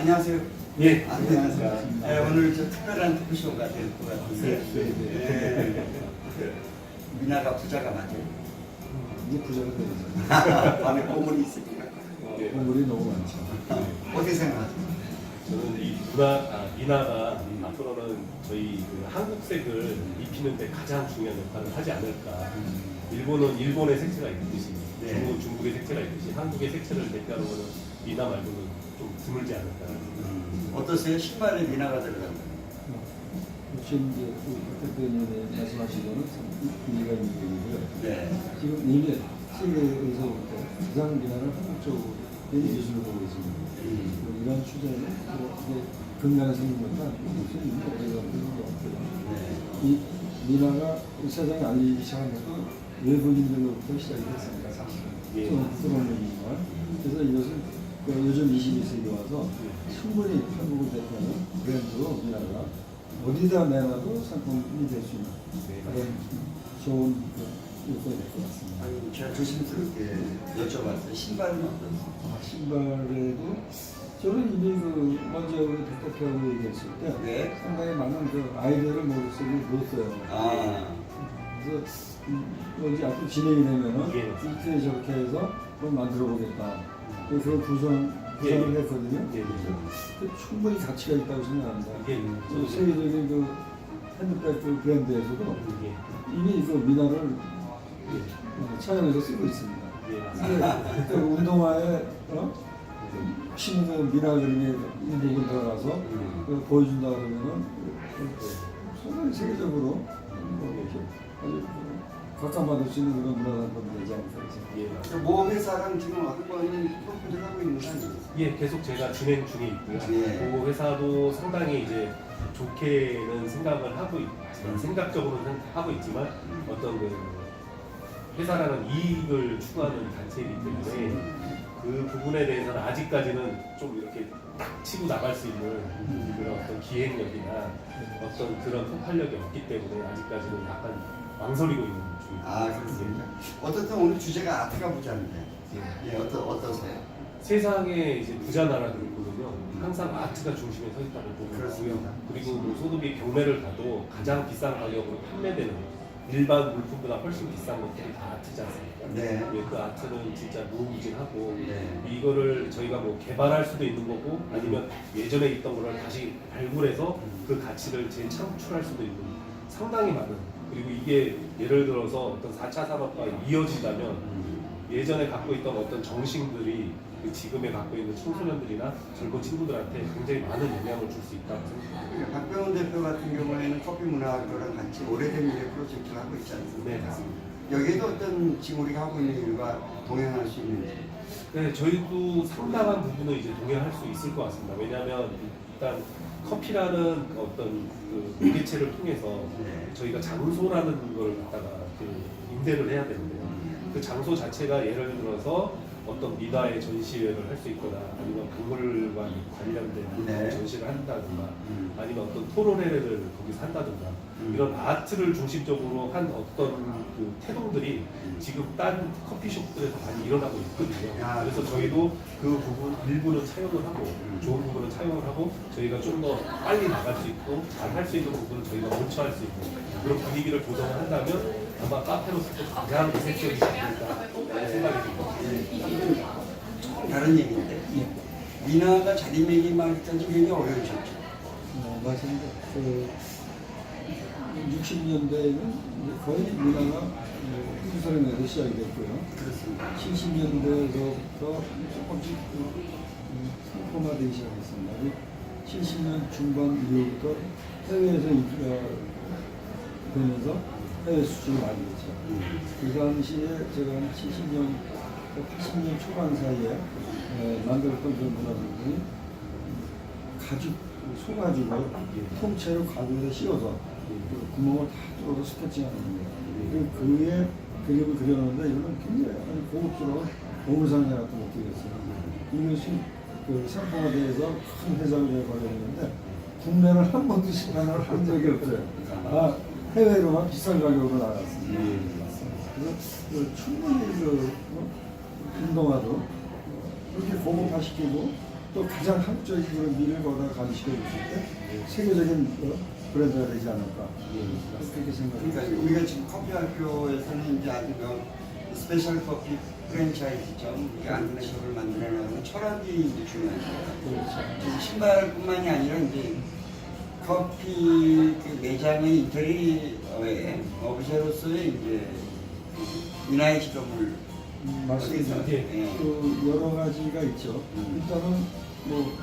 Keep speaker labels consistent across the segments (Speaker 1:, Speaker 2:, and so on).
Speaker 1: 안녕하세요.
Speaker 2: 예,
Speaker 1: 안녕하세요. 네, 오늘 저 특별한 토크쇼가 될 것 같은데. 미나가 부자가 맞아요.
Speaker 3: 이제 부자가 되죠.
Speaker 1: 안에 보물이 있으니까.
Speaker 3: 보물이 너무 많죠.
Speaker 1: 어떻게 생각하세요?
Speaker 2: 저는 이 미나가 앞으로는 저희 그 한국색을 입히는데 가장 중요한 역할을 하지 않을까. 일본은 일본의 색채가 있듯이,
Speaker 1: 네.
Speaker 2: 중국은 중국의 색채가 있듯이 한국의 색채를 대표하는 것은 미나 말고는 좀 드물지 않을까.
Speaker 1: 어떠세요? 신발에 미나가 들어간다.
Speaker 3: 지금 이제 박 대표님이 말씀하신 거는 참 의미가 있는 얘기고요.
Speaker 1: 네.
Speaker 3: 지금 이미 세계에서부터 가장 미나를 한국적으로 기술을 보고 있습니다. 이런 추세는 이제 금년에 생긴 것도 아니고 이미 오래전 것 같고요.
Speaker 1: 네.
Speaker 3: 이 미나가 세상에 알리기 시작한 것도 외국인들로부터 시작이 됐습니다. 사실은.
Speaker 2: 예.
Speaker 3: 좀 부끄러운 얘기지만. 그래서 이것은 요즘 21세기 와서 충분히 한국을 대표하는 브랜드로 미나가 어디다 내놔도 상품이 될 수 있는 그런 좋은 요건이 될 것 같습니다.
Speaker 1: 아니, 제가 조심스럽게 여쭤봤어요. 신발은 어떠세요?
Speaker 3: 신발에도 저는 이미 먼저 박 대표하고 얘기했을 때
Speaker 1: 네.
Speaker 3: 상당히 많은 아이디어를 머릿속에 놓았어요. 그래서 이제 앞으로 진행이 되면은
Speaker 2: 예.
Speaker 3: 이렇게 저렇게 해서 그걸 만들어 보겠다. 그걸 구성을 했거든요.
Speaker 2: 예.
Speaker 3: 충분히 가치가 있다고 생각합니다.
Speaker 2: 예.
Speaker 3: 세계적인 핸드백 브랜드에서도
Speaker 2: 예.
Speaker 3: 이미 미나를 차용해서 쓰고 있습니다.
Speaker 2: 예.
Speaker 3: 근데 운동화에 신는 미나 그림의 인복을 들어가서 보여준다 그러면은 상당히 세계적으로 아주 각광받을 수 있는 그런 문화산품이 되지 않을까
Speaker 2: 예.
Speaker 1: 모 회사랑 지금 한 번은 협업을 하고 있는 거 아니에요?
Speaker 2: 예, 계속 제가 진행 중에 있고요.
Speaker 1: 예.
Speaker 2: 그 회사도 상당히 이제 좋게는 생각을 하고 생각적으로는 하고 있지만 어떤 그 회사라는 이익을 추구하는 단체이기 때문에 그 부분에 대해서는 아직까지는 좀 이렇게 딱 치고 나갈 수 있는 그런 어떤 기획력이나 어떤 그런 폭발력이 없기 때문에 아직까지는 약간 망설이고 있는 중입니다.
Speaker 1: 그렇습니까? 어떻든 오늘 주제가 아트가 부자인데. 예, 어떠세요?
Speaker 2: 세상에 이제 부자 나라들을 보면요, 항상 아트가 중심에 서 있다고 보고 있고요.
Speaker 1: 그렇습니다.
Speaker 2: 그리고 뭐 소득의 경매를 가도 가장 비싼 가격으로 판매되는 일반 물품보다 훨씬 비싼 것들이 다 아트지 않습니까?
Speaker 1: 네.
Speaker 2: 예, 그 아트는 진짜 무궁무진하고
Speaker 1: 네.
Speaker 2: 이거를 저희가 뭐 개발할 수도 있는 거고 아니면 예전에 있던 거를 다시 발굴해서 그 가치를 재창출할 수도 있는 상당히 많은, 그리고 이게 예를 들어서 어떤 4차 산업과 이어진다면 예전에 갖고 있던 어떤 정신들이 지금에 갖고 있는 청소년들이나 젊은 친구들한테 굉장히 많은 영향을 줄 수 있다고 생각합니다.
Speaker 1: 박병훈 대표 같은 경우에는 커피 문화학교랑 같이 오래된 미래 프로젝트를 하고 있지 않습니까?
Speaker 2: 네, 맞습니다.
Speaker 1: 여기에도 어떤 지금 우리가 하고 있는 일과 동행할 수 있는지.
Speaker 2: 네, 저희도 상당한 부분은 이제 동행할 수 있을 것 같습니다. 왜냐하면 일단 커피라는 어떤 그 매개체를 통해서 저희가 장소라는 걸 갖다가 임대를 해야 되는데요. 그 장소 자체가 예를 들어서 어떤 미나의 전시회를 할 수 있거나 아니면 박물관 관련된
Speaker 1: 네.
Speaker 2: 전시를 한다든가 아니면 어떤 토론회를 거기서 한다든가 이런 아트를 중심적으로 한 어떤 그 태동들이 지금 딴 커피숍들에서 많이 일어나고 있거든요. 그래서 저희도 그 부분 일부는 차용을 하고 좋은 부분은 차용을 하고 저희가 좀 더 빨리 나갈 수 있고 잘 할 수 있는 부분은 저희가 먼저 할 수 있고 그런 분위기를 조성을 한다면 아마 카페로서도 가장 이색적이지 않을까 생각이 듭니다.
Speaker 1: 다른 얘기인데 미나가 자리매김할 때는 굉장히 어려우셨죠.
Speaker 3: 맞습니다. 60년대에는 거의 미나가 수소련에서 시작이 됐고요.
Speaker 1: 그렇습니다.
Speaker 3: 70년대에서부터 조금씩 상품화되기 시작했습니다. 70년 중반 이후부터 해외에서 인기가 되면서 해외 수출이 많이 됐죠. 그 당시에 제가 70년, 80년 초반 사이에 만들었던 그런 문화들이 가죽, 소가죽을 통째로 가죽에 씌워서 구멍을 다 뚫어서 스케치하는 거예요. 그의 그림을 그려놓는데 이거는 굉장히 고급스러운 보물상자 같은 느낌이었어요. 이것이 상품화대에서 큰 회사를 벌여냈는데 국내는 한 번도 시간을 한 적이 없어요. 해외로만 비싼 가격으로 나갔습니다. 그래서 충분히 운동화도 그렇게 고급화시키고 또 가장 한국적인 그런 미를 거다 가미시켜 줬을 때 세계적인 브랜드가 되지 않을까 그렇게 생각합니다.
Speaker 1: 그러니까 우리가 지금 커피 학교에서는 이제 아주 스페셜 커피 프랜차이즈점 안테나숍을 만들어내는 철학이 이제 중요한 거예요.
Speaker 3: 그렇죠.
Speaker 1: 신발뿐만이 아니라 이제 커피 그 매장의 인테리어에 오브제로서의 이제 인하의 지점을
Speaker 3: 맞습니다.
Speaker 1: 어디서, 예.
Speaker 3: 그 여러 가지가 있죠. 일단은 뭐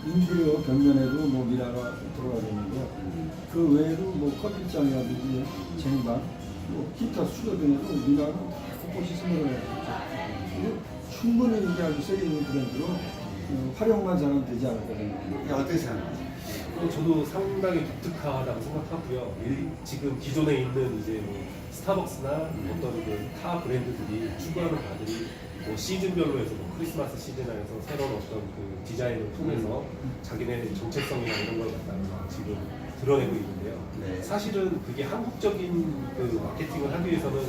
Speaker 3: 인테리어 벽면에도 뭐 미라가 들어가 있는데 그 외에도 뭐 커피장이라든지 쟁반, 뭐 기타 수저 등에도 미라는 다 곳곳이 스며들어 있죠. 충분히 이게 아주 세계적인 브랜드로 활용만 잘하면 되지 않을까 생각합니다.
Speaker 1: 어떻게 생각하세요?
Speaker 2: 저도 상당히 독특하다고 생각하고요. 지금 기존에 있는 이제 뭐 스타벅스나 어떤 그 타 브랜드들이 추구하는 바들이 뭐 시즌별로 해서 뭐 크리스마스 시즌에 해서 새로운 어떤 그 디자인을 통해서 자기네 정체성이나 이런 걸 갖다가 지금 드러내고 있는데요.
Speaker 1: 네.
Speaker 2: 사실은 그게 한국적인 그 마케팅을 하기 위해서는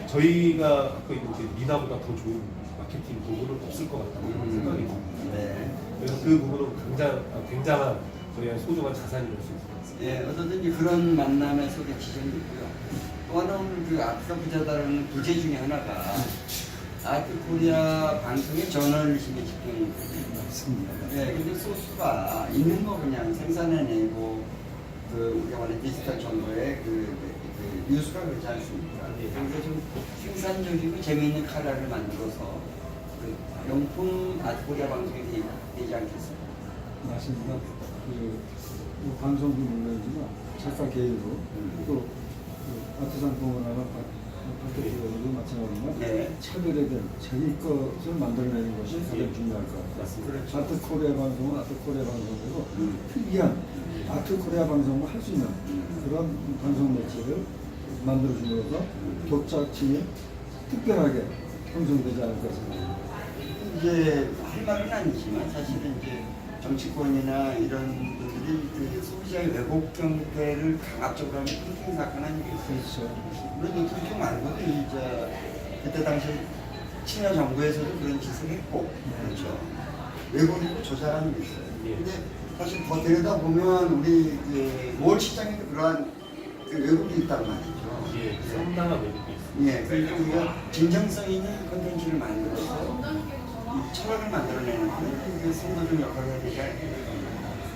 Speaker 2: 저희가 갖고 있는 그 미나보다 더 좋은 마케팅 도구는 없을 것 같다고 생각이 듭니다.
Speaker 1: 네.
Speaker 2: 그래서 그 부분은 굉장한 저희의 소중한 자산이 될 수 있습니다.
Speaker 1: 예, 어쨌든지 그런 만남의 속에 지점이 있고요. 또 하나는 그 아프리카 부자다라는 부제 중에 하나가 아트 코리아 방송의 저널리즘에 집중했거든요.
Speaker 3: 맞습니다.
Speaker 1: 예, 근데 소스가 있는 거 그냥 생산해내고 그 우리가 말하는 디지털 정보의 그 뉴스가 그렇지 않습니까? 그래서 좀 생산적이고 재미있는 카라를 만들어서 그 명품 아트 코리아 방송이 되지 않겠습니까?
Speaker 3: 맞습니다. 그 방송도 물론이지만 작가 개인으로 또 아트 상품문화가 파트너도 마찬가지지만
Speaker 1: 네.
Speaker 3: 차별화된 자기 것을 만들어내는 것이 가장 중요할 것 같아요.
Speaker 2: 맞습니다.
Speaker 1: 그렇죠.
Speaker 3: 아트 코리아 방송은 아트 코리아 방송으로 특이한 아트 코리아 방송을 할 수 있는 그런 방송 매체를 만들어줌으로써 독자층이 특별하게 형성되지 않을까 생각합니다.
Speaker 1: 이제 할 말은 아니지만 사실은 이제 정치권이나 이런 분들이 그 소비자의 왜곡 형태를 강압적으로 하는 핑핑 사건 아니겠어요?
Speaker 3: 그렇죠.
Speaker 1: 물론 이 핑핑 말고도 이제 그때 당시 친여 정부에서도 그런 짓을 했고 그렇죠. 왜곡이고 조작하는 게 있어요. 근데 사실 더 들여다보면 우리 월 시장에도 그러한 그 왜곡이 있단 말이죠.
Speaker 2: 예, 상당한 매력이 있습니다.
Speaker 1: 예, 그러니까 우리가 진정성 있는 콘텐츠를 만들어서 이 철학을 만들어내는 그런 선도적 역할을 해야 되지 않을까.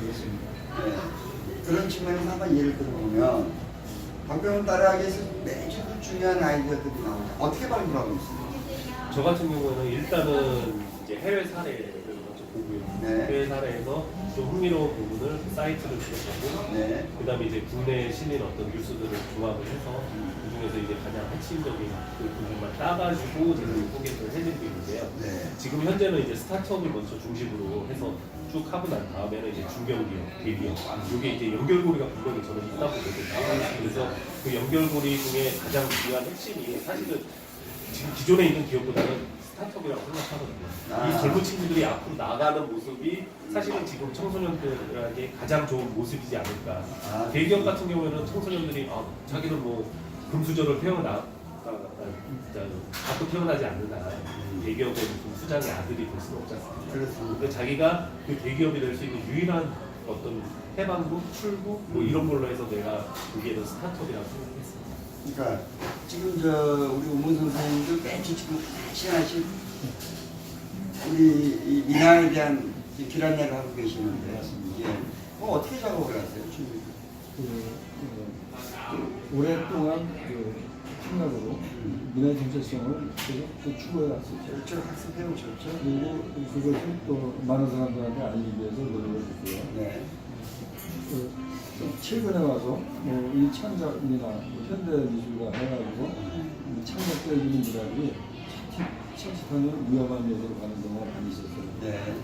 Speaker 3: 그렇습니다.
Speaker 1: 예, 그런 측면에서 한번 예를 들어보면 박병훈 따라하기 위해서 매주 중요한 아이디어들이 나오죠. 어떻게 발굴하고 있습니까?
Speaker 2: 저 같은 경우는 일단은 이제 해외 사례를 먼저 보고요.
Speaker 1: 네.
Speaker 2: 해외 사례에서 좀 흥미로운 부분을 사이트를 들어보고,
Speaker 1: 네.
Speaker 2: 그다음에 이제 국내에 실린 어떤 뉴스들을 조합을 해서 그 중에서 이제 가장 핵심적인 그 부분만 따가지고 제가 소개를 해드리고 있는데요.
Speaker 1: 네.
Speaker 2: 지금 현재는 이제 스타트업을 먼저 중심으로 해서 쭉 하고 난 다음에는 이제 중견기업, 대기업, 이게 이제 연결고리가 분명히 저는 있다고 보거든요. 그래서 그 연결고리 중에 가장 중요한 핵심이 사실은 지금 기존에 있는 기업보다는 스타트업이라고 생각하거든요. 이 젊은 친구들이 앞으로 나가는 모습이 사실은 지금 청소년들에게 가장 좋은 모습이지 않을까. 대기업 같은 경우에는 청소년들이 자기는 뭐 금수저를 갖고 태어나지 않는 한 대기업의 무슨 수장의 아들이 될 수는 없지 않습니까?
Speaker 1: 그렇습니다.
Speaker 2: 근데 자기가 그 대기업이 될 수 있는 유일한 어떤 해방구, 출구 뭐 이런 걸로 해서 내가 보기에는 스타트업이라고 생각했습니다.
Speaker 1: 그러니까 지금 우리 우문 선생님도 매주 지금 하나씩 우리 이 민화에 대한 비난을 하고 계시는데 예. 어떻게 작업을 하세요?
Speaker 3: 오랫동안 생각으로 민의 정체성을 계속 추구해 왔었죠.
Speaker 1: 그렇죠. 학습해 오셨죠?
Speaker 3: 그리고 그것을 또 많은 사람들한테 알리기 위해서 노력을 했고요.
Speaker 1: 네.
Speaker 3: 최근에 와서 이 창작이나 현대 미술가 해가지고 창작되어지는 분들이 차츰차츰 위험한 면으로 가는 경우가 많이 있었어요.
Speaker 1: 네.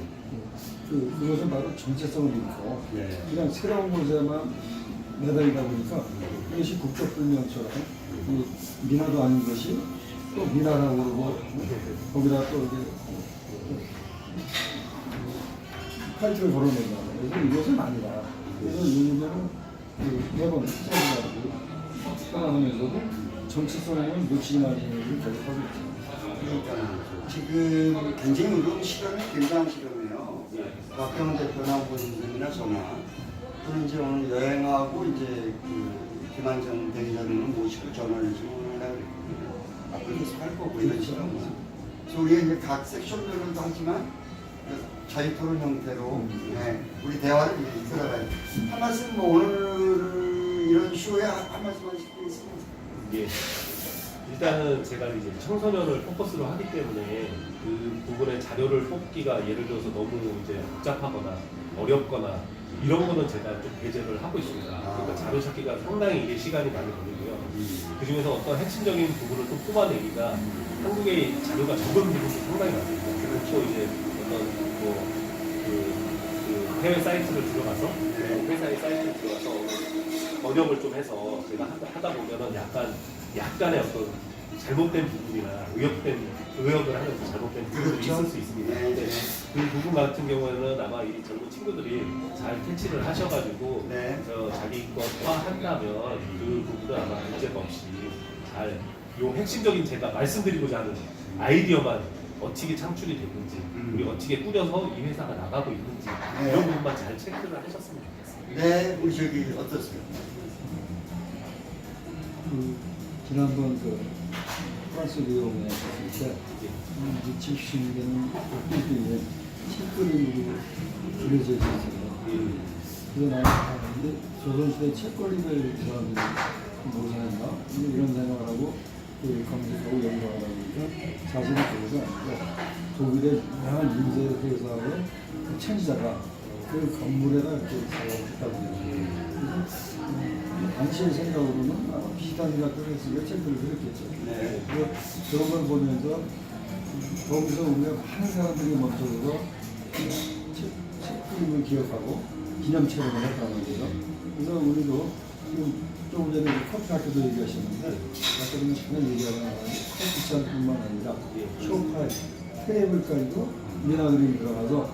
Speaker 3: 그것은 바로 정체성을 잃고
Speaker 1: 네.
Speaker 3: 그냥 새로운 곳에만 매달리다 보니까 이것이 국적불명처럼 이 민화도 아닌 것이 또 민화라고 그러고 거기다 또 이렇게 타이틀을 걸어낸다. 그래서 이것은 아니다. 그래서 요즘에는 매번 생각하고 떠나면서도 정체성을 놓치지 말는 것을 계속하고 있습니다.
Speaker 1: 그러니까 지금 굉장히 어려운 시간이 굉장한 시간이에요. 박병 대표나 본인들이나 저나 또는 이제 오늘 여행하고 이제 그 김한정 대기자님을 모시고 저널리즘을 하려고 그랬거든요. 앞으로 계속 할 거고 이런 식으로. 그래서 우리가 이제 각 섹션별로도 하지만 자유 토론 형태로 네, 우리 대화를 이끌어가요. 한 말씀 뭐 오늘 이런 쇼에 한 말씀 하실 게 있습니다.
Speaker 2: 예. 일단은 제가 이제 청소년을 포커스로 하기 때문에 그 부분의 자료를 뽑기가 예를 들어서 너무 이제 복잡하거나 어렵거나 이런 거는 제가 좀 배제를 하고 있습니다. 그러니까 자료 찾기가 상당히 이게 시간이 많이 걸리고요. 그 중에서 어떤 핵심적인 부분을 또 뽑아내기가 한국의 자료가 적은 부분도 상당히 많습니다. 그렇고 이제 어떤 그 해외 사이트를 들어가서 회사의 사이트를 들어가서 번역을 좀 해서 제가 하다 보면은 약간의 어떤 잘못된 부분이나 의역을 하면서 잘못된 부분이
Speaker 1: 그렇죠.
Speaker 2: 있을 수 있습니다.
Speaker 1: 네,
Speaker 2: 근데
Speaker 1: 네.
Speaker 2: 그 부분 같은 경우에는 아마 이 젊은 친구들이 잘 캐치를 하셔가지고
Speaker 1: 네.
Speaker 2: 자기 것과 한다면 그 부분은 아마 문제가 없이 잘 요 핵심적인 제가 말씀드리고자 하는 아이디어만 어떻게 창출이 됐는지 우리 어떻게 꾸려서 이 회사가 나가고 있는지
Speaker 1: 네.
Speaker 2: 이런 부분만 잘 체크를 하셨으면 좋겠습니다.
Speaker 1: 네, 우리 저기 어떠세요?
Speaker 3: 지난번 프랑스 리옹에 갔을 때
Speaker 2: 예.
Speaker 3: 70년대는 꼴뚜기에 책거리로 그려져 있었어요. 그래서 나는 근데 조선시대 책거리를 사람들이 모사했나 이런 생각을 하고 검색하고 연구하다 보니까 사실은 그것은 아니고 독일의 유명한 인쇄 회사의 천지자가 그 건물에다 이렇게 작업했다고 해요. 그래서 당시의 생각으로는 아마 비슷한 생각을 했으니까 책들을 그렸겠죠.
Speaker 1: 네.
Speaker 3: 그런 걸 보면서 거기서 우리가 많은 사람들이 멈춰서 책 그림을 기억하고 기념체험을 했다는 거죠. 그래서 우리도 지금 조금 전에 커피 학교도 얘기하셨는데 아까 좀 잠깐 얘기하고 나왔는데 커피잔뿐만 아니라 쇼파에 테이블까지도 미나 그림이 들어가서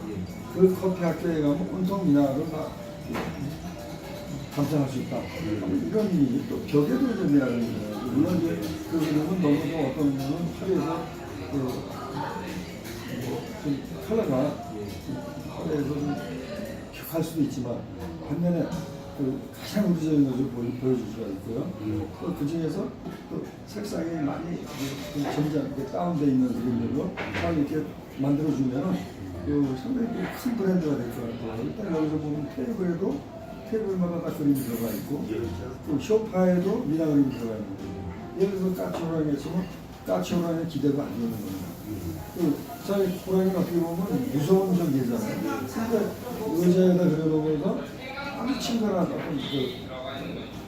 Speaker 3: 그 커피 학교에 가면 온통 미나를 다 감상할 수 있다. 이런 의미, 또 벽에도 이제 미나 그림이 들어가고 물론 이제 그 그림은 너무 좀 어떤 면은 화려해서 좀 컬러가 화려해서 좀 격할 수도 있지만 반면에 가장 우리적인 것을 보여줄 수가 있고요. 또 그 중에서 또 색상이 많이 좀 점잖게 다운되어 있는 그림들로 딱 이렇게 만들어주면 상당히 큰 브랜드가 될 것 같아요. 일단 여기서 보면 테이블에도 테이블마다 다 그림이 들어가 있고 또 소파에도 미나 그림이 들어가 있는 거예요. 예를 들어서 까치 호랑이처럼 까치 호랑이는 기대가 안 되는 거예요. 저희 호랑이는 어떻게 보면 무서운 존재잖아요. 근데 의자에다 그려놓으면서 아주 친근한 어떤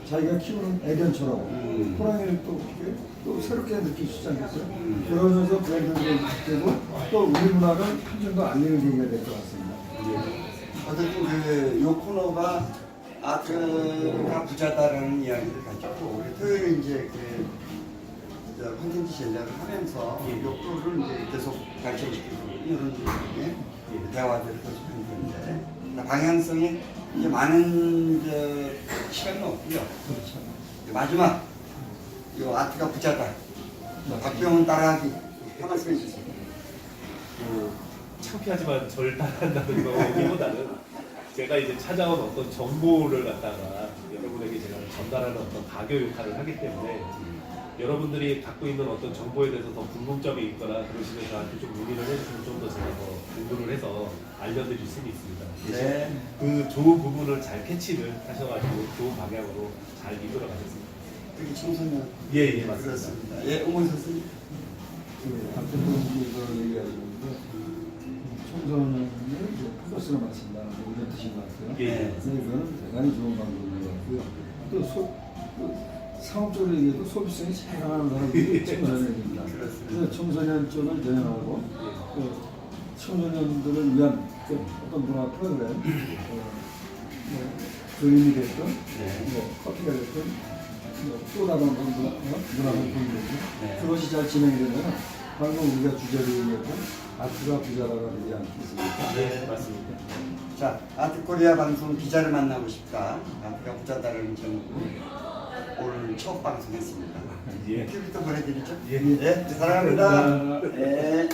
Speaker 3: 자기가 키우는 애견처럼 호랑이를 또 새롭게 느낄 수 있지 않겠어요? 그러면서 브랜드를 되고 또 우리 문화를 한층 더 알리는 계기가 될 것 같습니다.
Speaker 1: 어쨌든 요 코너가 아트가 부자다라는 이야기를 가지고 우리 토요일에 이제 콘텐츠 제작을 하면서 요 프로를 이제 계속 발전시키고 이런 식의 대화들을 계속 하는 건데 방향성이 이제 많은 시간은 없고요.
Speaker 3: 그렇죠.
Speaker 1: 마지막 요 아트가 부자다. 박병훈 따라하기 한 말씀 해주세요.
Speaker 2: 창피하지만 절 따라한다는 거보다는 제가 이제 찾아온 어떤 정보를 갖다가 여러분에게 제가 전달하는 어떤 가교 역할을 하기 때문에 여러분들이 갖고 있는 어떤 정보에 대해서 더 궁금점이 있거나 그러시면 저한테 좀 문의를 해주시면 좀 더 제가 더 공부를 해서 알려드릴 수는 있습니다.
Speaker 1: 네.
Speaker 2: 그 좋은 부분을 잘 캐치를 하셔가지고 좋은 방향으로 잘 이끌어 가셨습니다.
Speaker 1: 여기 청소년.
Speaker 2: 예, 맞습니다.
Speaker 1: 그렇습니다. 예, 오문 선생님.
Speaker 3: 박대표님께서 얘기하시는데 청소년을 이제 포커스로 맞춘다 이런 뜻인 것 같아요.
Speaker 2: 예.
Speaker 3: 근데 이거는 대단히 좋은 방법인 것 같고요. 또 상업적으로 얘기해도 소비성이 제일 강한 사람들이 청소년입니다. 그래서 청소년 쪽을 대응하고 청소년들을 위한 어떤 문화 프로그램, 그림이 됐든, 커피가 됐든, 또 다른 문화를 보이는 그것이 잘 진행이 되면 방금 우리가 주제를 얘기했던 아트가 부자라가 되지 않겠습니까?
Speaker 2: 네, 맞습니다.
Speaker 1: 자, 아트코리아 방송 기자를 만나고 싶다. 아트가 부자다라는 제목으로 오늘 첫 방송했습니다.
Speaker 2: 예.
Speaker 1: 큐비도 보내드리죠?
Speaker 2: 예.
Speaker 1: 네, 사랑합니다. 네.